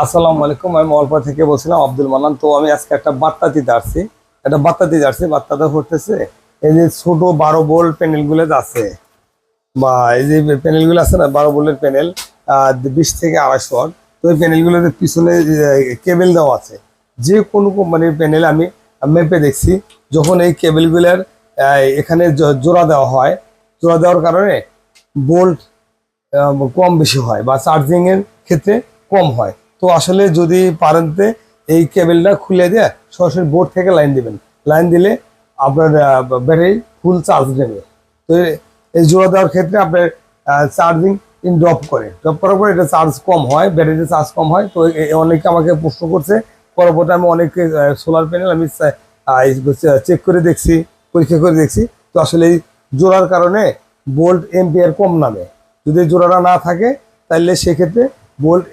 আসসালামু আলাইকুম। আমি মলপা থেকে বলছিলাম আব্দুল মান্নান। তো আমি আজকে একটা বার্তা দিতে আসছি। বার্তাটা করতেছে এই যে ছোট 12 ভোল্ট প্যানেল গুলো আছে, বা এই যে প্যানেল গুলো আছে না, 12 ভোল্টের প্যানেল, 20 থেকে 250 ওয়াট। তো এই প্যানেল গুলোতে পিছনে কেবল দেওয়া আছে। যে কোনো কোম্পানির প্যানেল আমি মেপে দেখছি, যখন এই কেবল গুলার এখানে জোড়া দেওয়া হয়, জোড়া দেওয়ার কারণে ভোল্ট কম বেশি হয় বা চার্জিং এর ক্ষেত্রে কম হয়। তো আসলে যদি পারেন এই কেবলটা খুলে দিয়ে সরাসরি বোর্ড থেকে লাইন দিবেন। লাইন দিলে আপনার ব্যাটারি ফুল চার্জ নেবে। তো এই জোড়া দেওয়ার ক্ষেত্রে আপনার চার্জিং ড্রপ করার পর এটা চার্জ কম হয়, ব্যাটারিতে চার্জ কম হয়। তো অনেকে আমাকে প্রশ্ন করছে, পরবর্তী আমি অনেকে সোলার প্যানেল আমি চেক করে দেখছি, পরীক্ষা করে দেখছি। তো আসলে এই জোড়ার কারণে ভোল্ট এম্পিয়ার কম নামে। যদি জোড়াটা না থাকে তাহলে সেক্ষেত্রে ভোল্ট